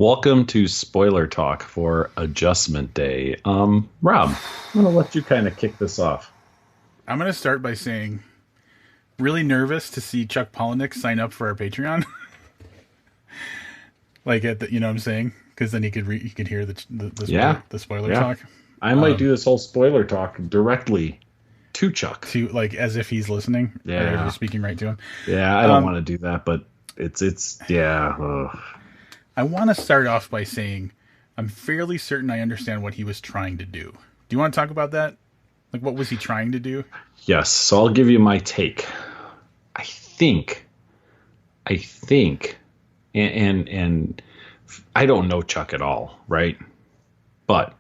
Welcome to Spoiler Talk for Adjustment Day. Rob, I'm going to let you kind of kick this off. I'm going to start by saying, really nervous to see Chuck Palahniuk sign up for our Patreon. Like at the, you know what I'm saying? Because then he could hear Yeah, the spoiler yeah. talk. I might do this whole spoiler talk directly to Chuck. To like as if he's listening, or as you're Yeah, speaking right to him. yeah. I don't want to do that, but yeah. Ugh. I want to start off by saying I'm fairly certain I understand what he was trying to do. Do you want to talk about that? Like, what was he trying to do? Yes. So I'll give you my take. I think, and I don't know Chuck at all, right? But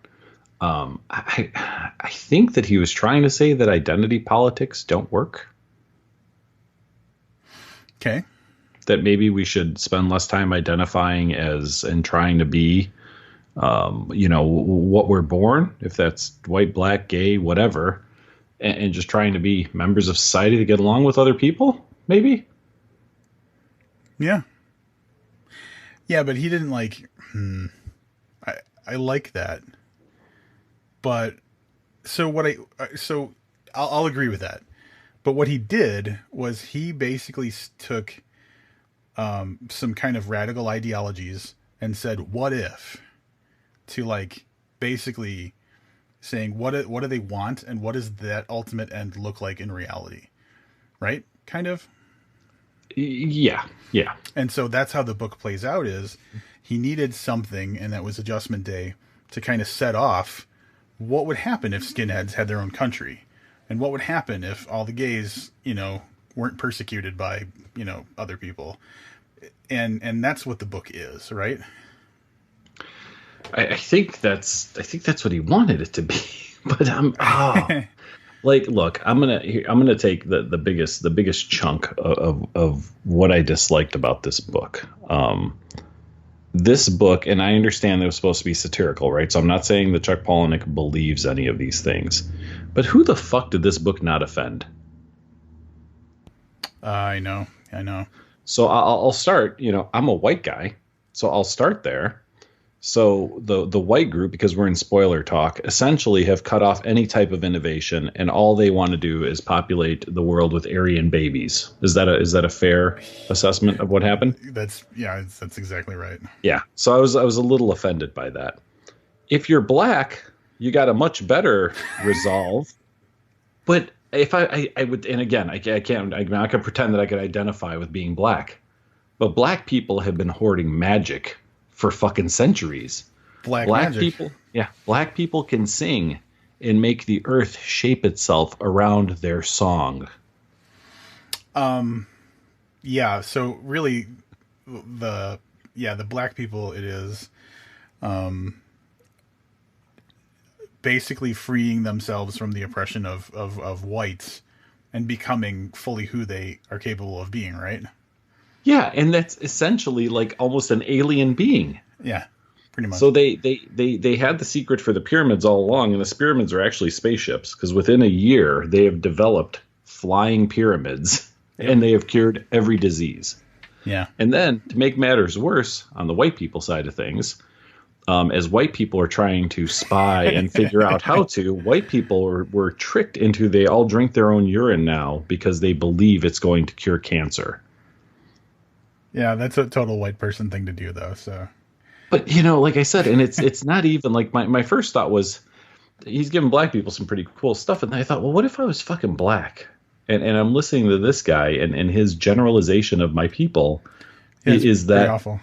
I think that he was trying to say that identity politics don't work. Okay. That maybe we should spend less time identifying as and trying to be, what we're born, if that's white, black, gay, whatever, and just trying to be members of society to get along with other people, maybe. Yeah. Yeah, but he didn't like. I like that, but so I'll agree with that. But what he did was he basically took some kind of radical ideologies and said, "What if?" To like basically saying what do they want and what does that ultimate end look like in reality, right? Kind of. Yeah, yeah. And so that's how the book plays out is he needed something, and that was Adjustment Day, to kind of set off what would happen if skinheads had their own country, and what would happen if all the gays, weren't persecuted by, other people. And that's what the book is, right? I think that's what he wanted it to be. But like, look, I'm gonna take the biggest chunk of what I disliked about this book. This book, and I understand it was supposed to be satirical, right? So I'm not saying that Chuck Palahniuk believes any of these things, but who the fuck did this book not offend? I know. So I'll start. I'm a white guy, so I'll start there. So the white group, because we're in spoiler talk, essentially have cut off any type of innovation, and all they want to do is populate the world with Aryan babies. Is that a fair assessment of what happened? That's exactly right. Yeah. So I was a little offended by that. If you're black, you got a much better resolve. But if I would, and again, I can't, I'm not gonna pretend that I could identify with being black, but black people have been hoarding magic for fucking centuries. Black Black magic. people, yeah, black people can sing and make the earth shape itself around their song. Yeah, so really the black people, it is basically freeing themselves from the oppression of whites and becoming fully who they are capable of being, right? Yeah, and that's essentially like almost an alien being. Yeah, pretty much. So they had the secret for the pyramids all along, and the pyramids are actually spaceships, because within a year they have developed flying pyramids. Yep. And they have cured every disease. Yeah. And then, to make matters worse, on the white people side of things, as white people are trying to spy and figure out how to, white people were tricked into they all drink their own urine now because they believe it's going to cure cancer. Yeah, that's a total white person thing to do, though. So, but like I said, and it's not even like my first thought was he's giving black people some pretty cool stuff, and I thought, well, what if I was fucking black? And I'm listening to this guy and his generalization of my people is that awful.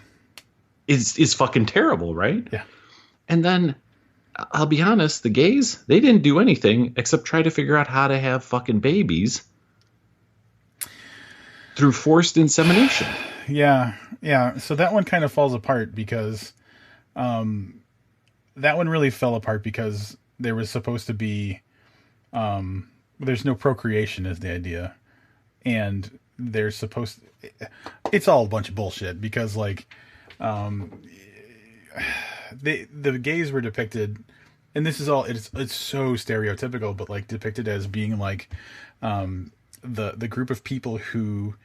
Is fucking terrible, right? Yeah. And then I'll be honest, the gays, they didn't do anything except try to figure out how to have fucking babies through forced insemination. Yeah. So that one kind of falls apart because that one really fell apart because there was supposed to be there's no procreation is the idea, and there's supposed it's all a bunch of bullshit because like the gays were depicted, and this is all it's so stereotypical, but like depicted as being like the group of people who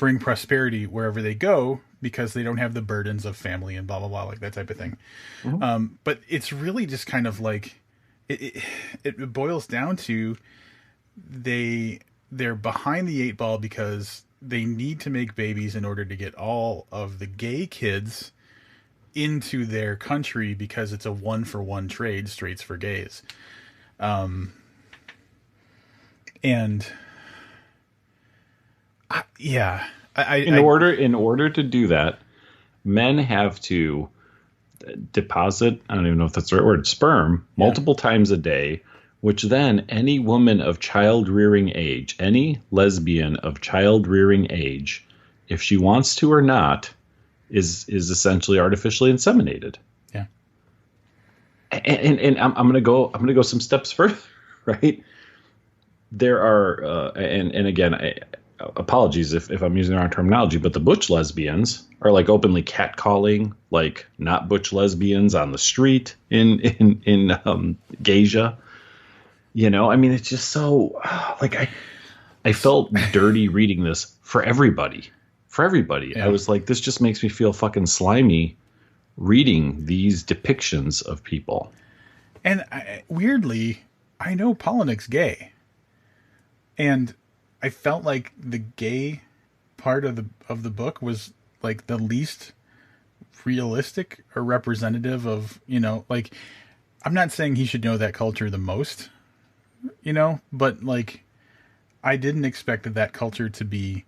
bring prosperity wherever they go because they don't have the burdens of family and blah blah blah, like that type of thing. But it's really just kind of like it boils down to they're behind the eight ball because they need to make babies in order to get all of the gay kids into their country because it's a 1-for-1 trade, straights for gays. In order to do that, men have to deposit, I don't even know if that's the right word, sperm multiple times a day, which then any woman of child-rearing age, any lesbian of child-rearing age, if she wants to or not, is essentially artificially inseminated. Yeah. And I'm gonna go some steps further, right? There are and again, apologies if I'm using the wrong terminology, but the butch lesbians are like openly catcalling like not butch lesbians on the street in Geisha. You know, I mean, it's just so like I felt dirty reading this for everybody. Yeah. I was like, this just makes me feel fucking slimy reading these depictions of people. And weirdly, I know Palahniuk's gay, and I felt like the gay part of the book was like the least realistic or representative of, you know, like, I'm not saying he should know that culture the most, you know, but like I didn't expect that culture to be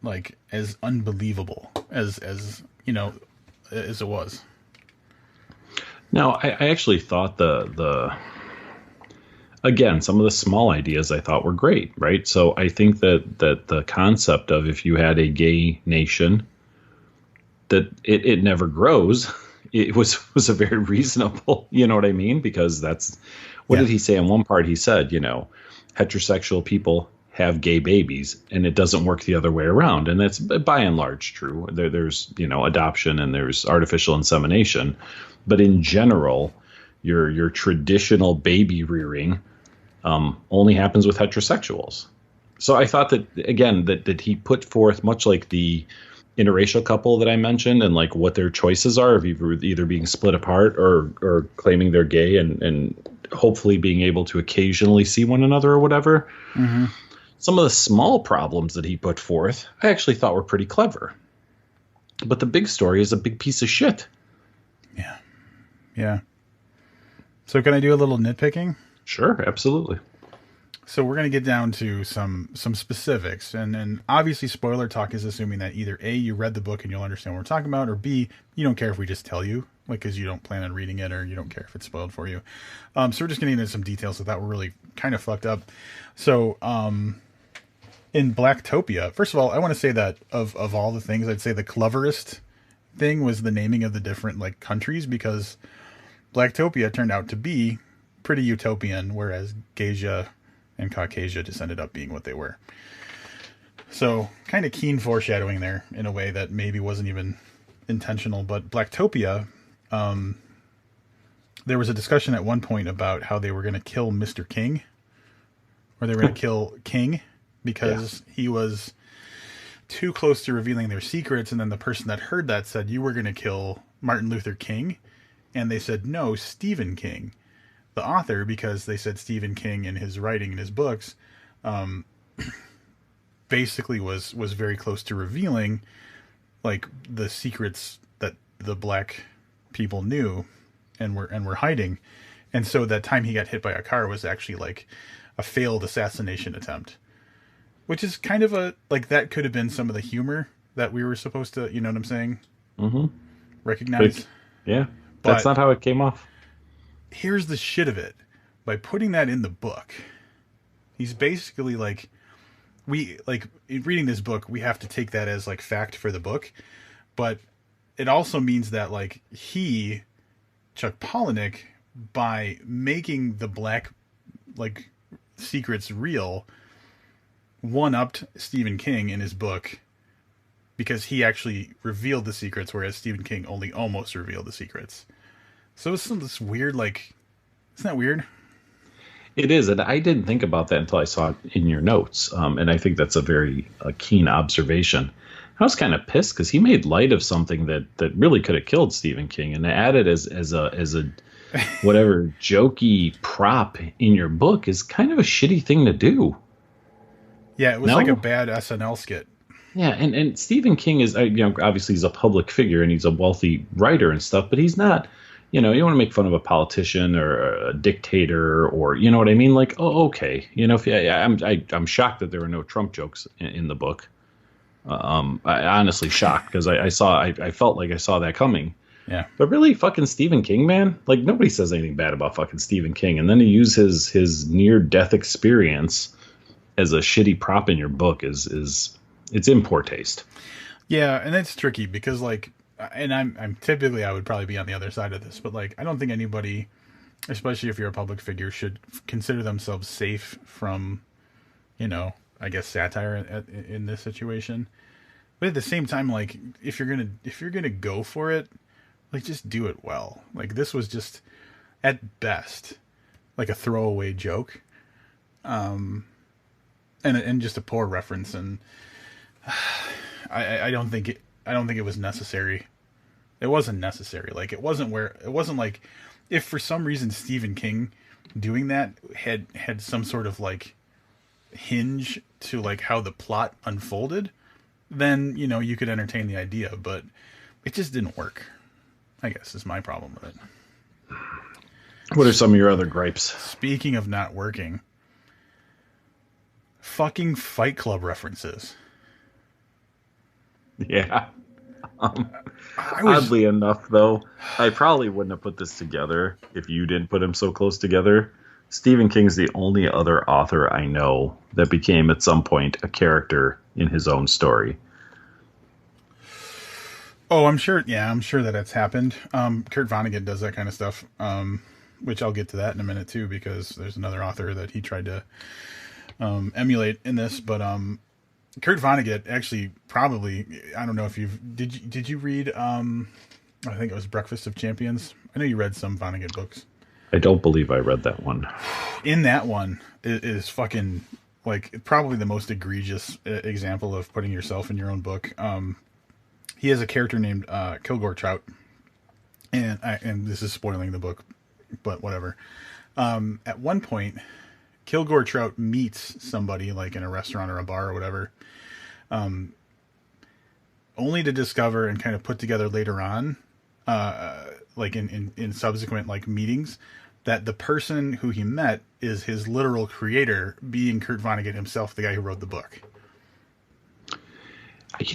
like as unbelievable as you know, as it was. No, I actually thought the again, some of the small ideas I thought were great, right? So I think that the concept of if you had a gay nation, that it never grows, it was a very reasonable, you know what I mean? Because that's, what did he say in one part? He said, you know, heterosexual people have gay babies and it doesn't work the other way around. And that's by and large true. There's, you know, adoption and there's artificial insemination. But in general, your traditional baby rearing only happens with heterosexuals. So I thought that, again, that he put forth, much like the interracial couple that I mentioned, and like what their choices are of either being split apart or claiming they're gay and hopefully being able to occasionally see one another or whatever. Mm-hmm. Some of the small problems that he put forth, I actually thought were pretty clever. But the big story is a big piece of shit. Yeah. Yeah. So can I do a little nitpicking? Sure, absolutely. So we're going to get down to some specifics. And obviously spoiler talk is assuming that either A, you read the book and you'll understand what we're talking about, or B, you don't care if we just tell you, like, because you don't plan on reading it or you don't care if it's spoiled for you. So we're just getting into some details that were really kind of fucked up. So in Blacktopia, first of all, I want to say that of all the things, I'd say the cleverest thing was the naming of the different like countries, because Blacktopia turned out to be pretty utopian, whereas Geisha and Caucasia just ended up being what they were. So kind of keen foreshadowing there in a way that maybe wasn't even intentional. But Blacktopia, there was a discussion at one point about how they were going to kill Mr. King, or they were going to kill King because he was too close to revealing their secrets. And then the person that heard that said, you were going to kill Martin Luther King. And they said, no, Stephen King, the author, because they said Stephen King in his writing, in his books, basically was very close to revealing like the secrets that the black people knew and were hiding. And so that time he got hit by a car was actually like a failed assassination attempt, which is kind of a, like, that could have been some of the humor that we were supposed to, you know what I'm saying? Mm-hmm. Recognize. Yeah. But that's not how it came off. Here's the shit of it. By putting that in the book, he's basically like, in reading this book, we have to take that as like fact for the book. But it also means that like Chuck Palahniuk, by making the black like secrets real, one-upped Stephen King in his book, because he actually revealed the secrets, whereas Stephen King only almost revealed the secrets. So it's this weird, like, isn't that weird? It is, and I didn't think about that until I saw it in your notes. And I think that's a very keen observation. I was kind of pissed because he made light of something that really could have killed Stephen King, and added as a whatever jokey prop in your book is kind of a shitty thing to do. Yeah, it was like a bad SNL skit. Yeah, and Stephen King is, obviously he's a public figure and he's a wealthy writer and stuff, but he's not, you want to make fun of a politician or a dictator or, you know what I mean? Like, oh, okay. I'm shocked that there were no Trump jokes in the book. I honestly shocked because I felt like I saw that coming. Yeah. But really, fucking Stephen King, man, like nobody says anything bad about fucking Stephen King. And then to use his near death experience as a shitty prop in your book is it's in poor taste. Yeah, and it's tricky because and I'm typically I would probably be on the other side of this, but I don't think anybody, especially if you're a public figure, should consider themselves safe from, I guess satire in this situation. But at the same time, if you're gonna go for it, just do it well. This was just at best a throwaway joke, and just a poor reference, and I don't think it was necessary. It wasn't necessary. It wasn't like if for some reason Stephen King doing that had some sort of hinge to how the plot unfolded, then you could entertain the idea, but it just didn't work, I guess, is my problem with it. What are some of your other gripes? Speaking of not working, fucking Fight Club references. Yeah. Oddly enough, though, I probably wouldn't have put this together if you didn't put them so close together. Stephen King's the only other author I know that became at some point a character in his own story. Oh, I'm sure. Yeah, I'm sure that it's happened. Kurt Vonnegut does that kind of stuff, which I'll get to that in a minute too, because there's another author that he tried to emulate in this. But Kurt Vonnegut actually probably, I don't know if did you read? I think it was Breakfast of Champions. I know you read some Vonnegut books. I don't believe I read that one. In that one is fucking probably the most egregious example of putting yourself in your own book. He has a character named Kilgore Trout, and this is spoiling the book, but whatever. At one point, Kilgore Trout meets somebody in a restaurant or a bar or whatever, only to discover and kind of put together later on, in subsequent meetings, that the person who he met is his literal creator, being Kurt Vonnegut himself, the guy who wrote the book.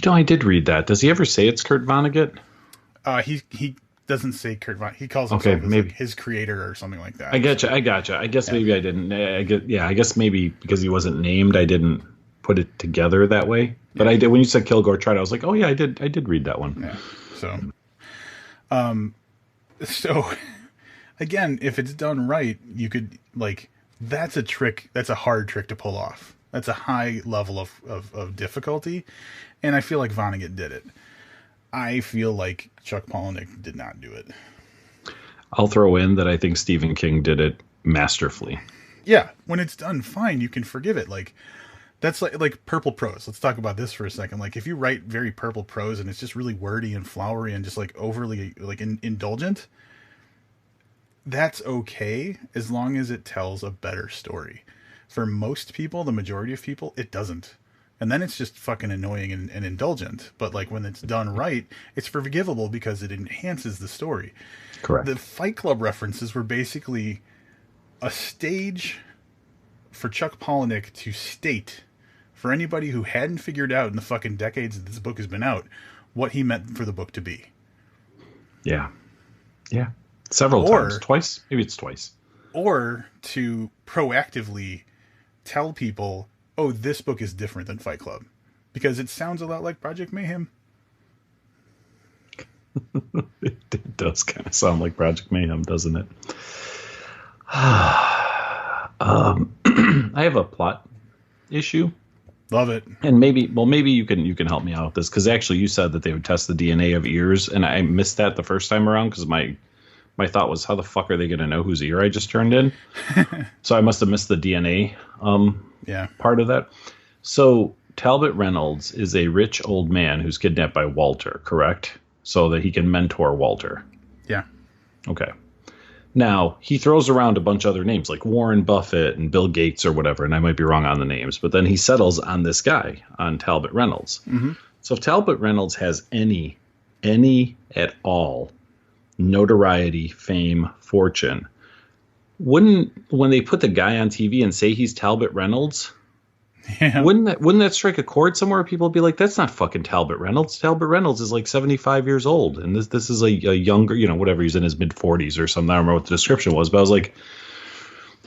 I did read that. Does he ever say it's Kurt Vonnegut? He doesn't say Kurt Vonnegut. He calls himself maybe his creator or something like that. I gotcha. I guess maybe I didn't. I guess maybe because he wasn't named, I didn't put it together that way. But I did when you said Kilgore Trout, I was like, oh yeah, I did read that one. Yeah. So again, if it's done right, you could that's a trick. That's a hard trick to pull off. That's a high level of difficulty, and I feel like Vonnegut did it. I feel like Chuck Palahniuk did not do it. I'll throw in that I think Stephen King did it masterfully. Yeah, when it's done fine, you can forgive it. That's like purple prose. Let's talk about this for a second. If you write very purple prose and it's just really wordy and flowery and just overly indulgent, that's okay as long as it tells a better story. For most people, the majority of people, it doesn't. And then it's just fucking annoying and indulgent. But when it's done right, it's forgivable because it enhances the story. Correct. The Fight Club references were basically a stage for Chuck Palahniuk to state, for anybody who hadn't figured out in the fucking decades that this book has been out, what he meant for the book to be. Yeah. Yeah. Several times. Twice? Maybe it's twice. Or to proactively tell people, oh, this book is different than Fight Club, because it sounds a lot like Project Mayhem. It does kind of sound like Project Mayhem, doesn't it? I have a plot issue. Love it. And maybe you can help me out with this, because actually you said that they would test the DNA of ears, and I missed that the first time around because my my thought was, how the fuck are they going to know whose ear I just turned in? So I must have missed the DNA part of that. So Talbot Reynolds is a rich old man who's kidnapped by Walter, correct? So that he can mentor Walter. Yeah. Okay. Now, he throws around a bunch of other names like Warren Buffett and Bill Gates or whatever, and I might be wrong on the names, but then he settles on this guy, on Talbot Reynolds. Mm-hmm. So if Talbot Reynolds has any at all notoriety, fame, fortune, when they put the guy on TV and say he's Talbot Reynolds, wouldn't that strike a chord somewhere? People would be like, that's not fucking Talbot Reynolds. Talbot Reynolds is like 75 years old, and this is a younger, whatever, he's in his mid 40s or something. I don't remember what the description was, but I was like,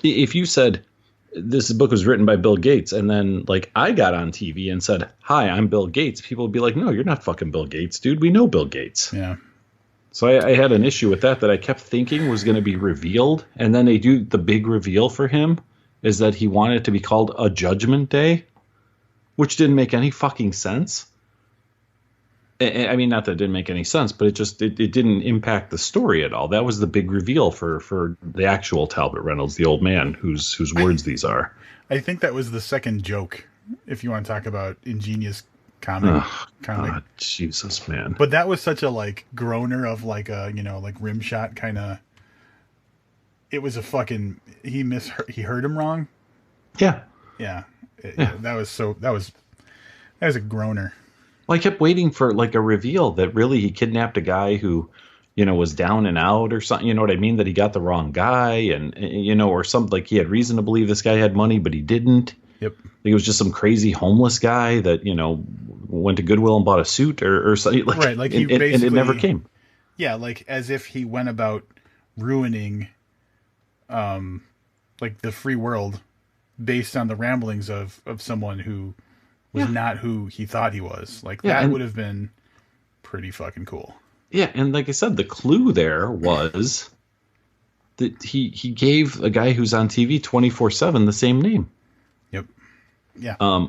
if you said this book was written by Bill Gates, and then like I got on TV and said, hi, I'm Bill Gates, people would be like, no, you're not fucking Bill Gates, dude. We know Bill Gates. Yeah. So I had an issue with that I kept thinking was going to be revealed, and then they do the big reveal for him is that he wanted it to be called A Judgment Day, which didn't make any fucking sense. I mean, not that it didn't make any sense, but it didn't impact the story at all. That was the big reveal for the actual Talbot Reynolds, the old man whose words these are. I think that was the second joke, if you want to talk about ingenious comic. God, Jesus, man. But that was such a like groaner of like a, like rim shot kind of. It was a fucking he heard him wrong. Yeah. Yeah. That was a groaner. Well, I kept waiting for like a reveal that really he kidnapped a guy who, was down and out or something. You know what I mean? That he got the wrong guy and or something, like he had reason to believe this guy had money, but he didn't. Yep. He was just some crazy homeless guy that, went to Goodwill and bought a suit or something. Like, right. Like he basically, and it never came. Yeah. Like as if he went about ruining, like the free world based on the ramblings of someone who was not who he thought he was. Like that would have been pretty fucking cool. Yeah. And like I said, the clue there was that he gave a guy who's on TV 24/7 the same name. Yep. Yeah.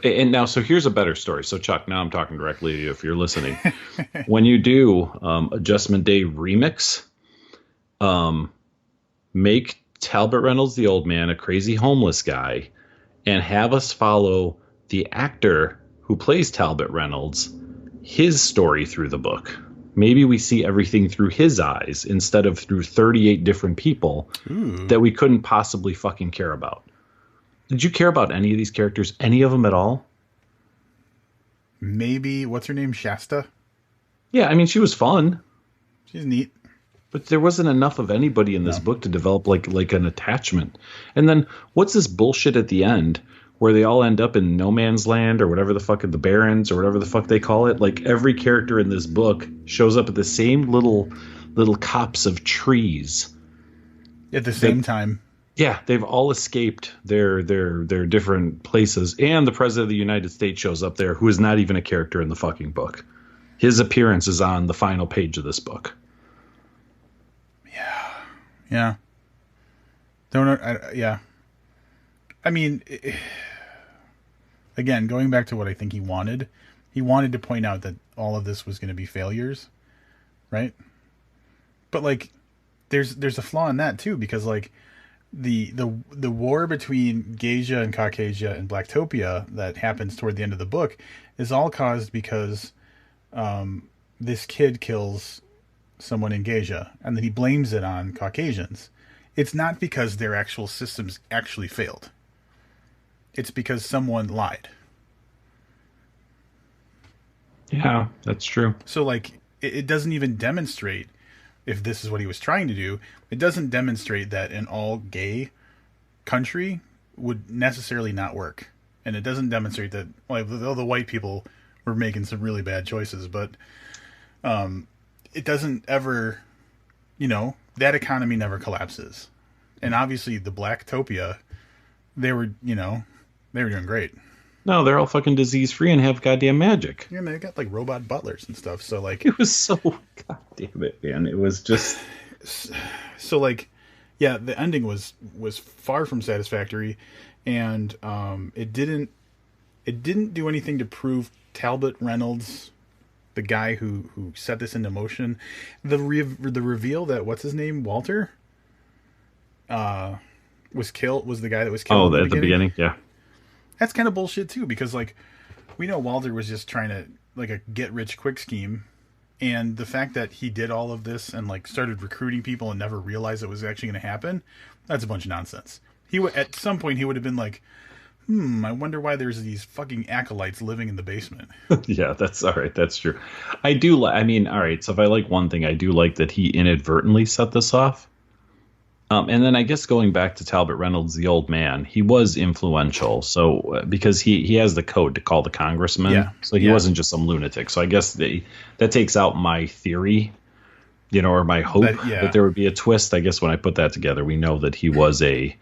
And now, so here's a better story. So Chuck, now I'm talking directly to you if you're listening. When you do Adjustment Day remix, make Talbot Reynolds, the old man, a crazy homeless guy, and have us follow the actor who plays Talbot Reynolds, his story through the book. Maybe we see everything through his eyes instead of through 38 different people that we couldn't possibly fucking care about. Did you care about any of these characters, any of them at all? Maybe, what's her name, Shasta? Yeah, I mean, she was fun. She's neat. But there wasn't enough of anybody in this book to develop like an attachment. And then what's this bullshit at the end where they all end up in no man's land or whatever the fuck, the Barrens or whatever the fuck they call it? Like every character in this book shows up at the same little copse of trees. At the same time. Yeah, they've all escaped their different places. And the President of the United States shows up there, who is not even a character in the fucking book. His appearance is on the final page of this book. Yeah. Yeah. I mean, again, going back to what I think he wanted to point out that all of this was going to be failures, right? But like, there's a flaw in that too, because like the war between Geisha and Caucasia and Blacktopia that happens toward the end of the book is all caused because this kid kills someone in Geisha, and then he blames it on Caucasians. It's not because their actual systems actually failed. It's because someone lied. Yeah, that's true. So, like, it doesn't even demonstrate, if this is what he was trying to do, it doesn't demonstrate that an all-gay country would necessarily not work. And it doesn't demonstrate that, well, the white people were making some really bad choices, but it doesn't ever, that economy never collapses. And obviously the Blacktopia, they were doing great. No, they're all fucking disease free and have goddamn magic. Yeah, they got like robot butlers and stuff. So like, it was so goddamn it, man. It was just so like, yeah, the ending was far from satisfactory, and it didn't do anything to prove Talbot Reynolds the guy who set this into motion, the reveal that what's his name, Walter, was killed, was the guy that was killed at the beginning. Yeah, that's kind of bullshit too, because like we know Walter was just trying to like a get rich quick scheme, and the fact that he did all of this and like started recruiting people and never realized it was actually going to happen, that's a bunch of nonsense. At some point he would have been like, I wonder why there's these fucking acolytes living in the basement. Yeah, that's all right. That's true. I do. I mean, all right. So if I like one thing, I do like that he inadvertently set this off. And then I guess going back to Talbot Reynolds, the old man, he was influential. So because he has the code to call the congressman. Yeah. So he wasn't just some lunatic. So I guess that takes out my theory, or my hope that there would be a twist. I guess when I put that together, we know that he was a,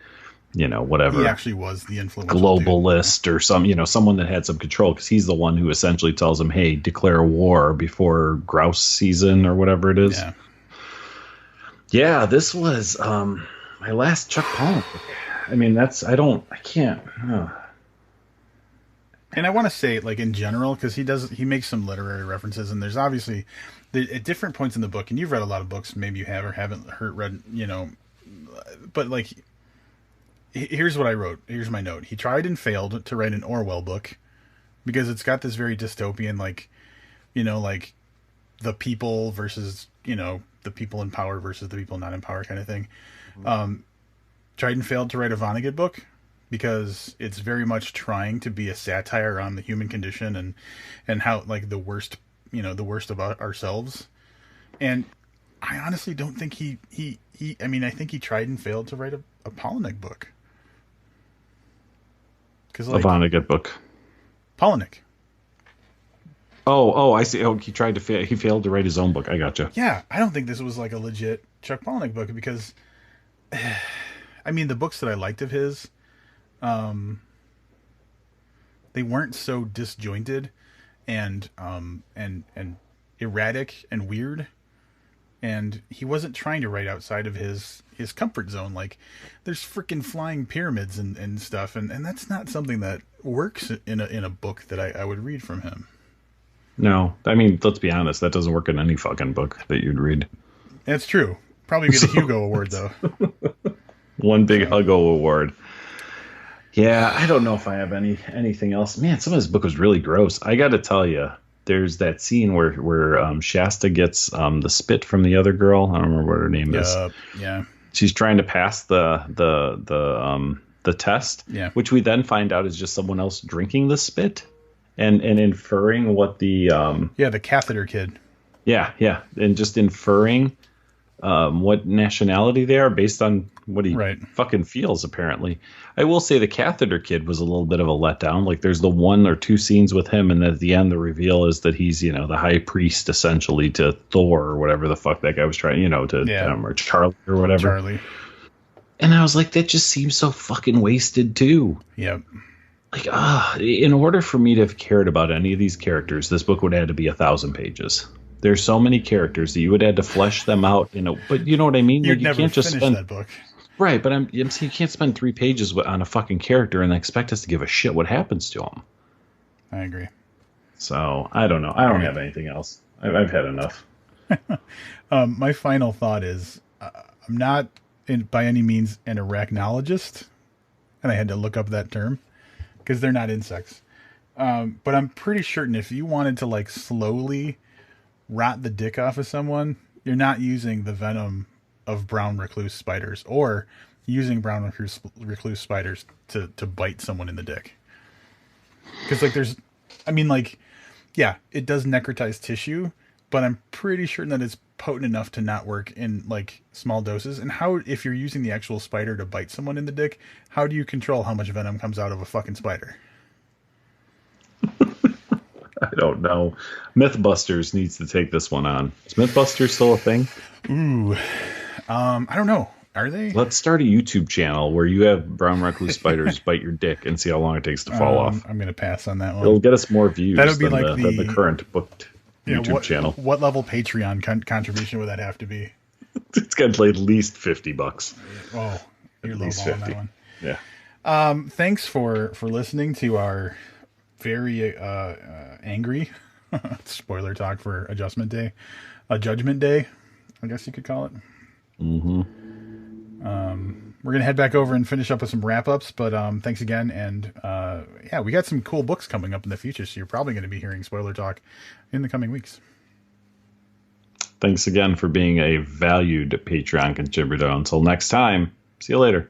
whatever. He actually was the influential globalist dude. Or someone that had some control, because he's the one who essentially tells him, hey, declare war before grouse season or whatever it is. Yeah. Yeah, this was my last Chuck Palahniuk book. I mean, I can't. And I want to say, like, in general, because he makes some literary references, and there's obviously at different points in the book, and you've read a lot of books, maybe you have or haven't read, but like, here's what I wrote. Here's my note. He tried and failed to write an Orwell book because it's got this very dystopian, like, like the people versus, the people in power versus the people not in power kind of thing. Tried and failed to write a Vonnegut book because it's very much trying to be a satire on the human condition and how, like, the worst about ourselves. And I honestly don't think I think he tried and failed to write a Palahniuk book. A Vonnegut book. Palahniuk. Oh, I see. Oh, he failed to write his own book. I gotcha. Yeah, I don't think this was like a legit Chuck Palahniuk book because, I mean, the books that I liked of his, they weren't so disjointed and erratic and weird, and he wasn't trying to write outside of his comfort zone. Like, there's freaking flying pyramids and stuff, and that's not something that works in a book that I would read from him. No, I mean, let's be honest. That doesn't work in any fucking book that you'd read. That's true. Probably get a Hugo Award, though. One big Hugo Award. Yeah, I don't know if I have anything else. Man, some of this book was really gross. I got to tell you, there's that scene where Shasta gets the spit from the other girl. I don't remember what her name is. Yeah. She's trying to pass the test, which we then find out is just someone else drinking the spit. And inferring what the the catheter kid. Yeah, and just inferring what nationality they are based on what he fucking feels. Apparently, I will say the catheter kid was a little bit of a letdown. Like, there's the 1 or 2 scenes with him, and at the end the reveal is that he's the high priest essentially to Thor or whatever the fuck that guy was trying or Charlie or whatever. Charlie. And I was like, that just seems so fucking wasted too. Yep. Like, in order for me to have cared about any of these characters, this book would have to be 1,000 pages. There's so many characters that you would have to flesh them out. But you know what I mean? You'd never can't just finish that book. Right, but I'm saying you can't spend 3 pages on a fucking character and expect us to give a shit what happens to him. I agree. So, I don't know. I don't have anything else. I've had enough. My final thought is, I'm not by any means an arachnologist, and I had to look up that term, because they're not insects. But I'm pretty certain if you wanted to, like, slowly rot the dick off of someone, you're not using the venom of brown recluse spiders or using brown recluse spiders to bite someone in the dick. Because, like, it does necrotize tissue, but I'm pretty certain that it's potent enough to not work in, like, small doses. And if you're using the actual spider to bite someone in the dick, how do you control how much venom comes out of a fucking spider? I don't know. Mythbusters needs to take this one on. Is Mythbusters still a thing? Ooh. I don't know. Are they? Let's start a YouTube channel where you have brown recluse spiders bite your dick and see how long it takes to fall off. I'm going to pass on that one. It'll get us more views than the current booked YouTube channel. What level Patreon contribution would that have to be? It's got at least $50. Oh, you're low ball on that one. Yeah. Thanks for listening to our very angry Spoiler talk for Adjustment Day, Judgment Day, I guess you could call it. Mm-hmm. We're gonna head back over and finish up with some wrap ups, but thanks again, and yeah, we got some cool books coming up in the future, so you're probably going to be hearing spoiler talk in the coming weeks. Thanks again for being a valued Patreon contributor. Until next time, see you later.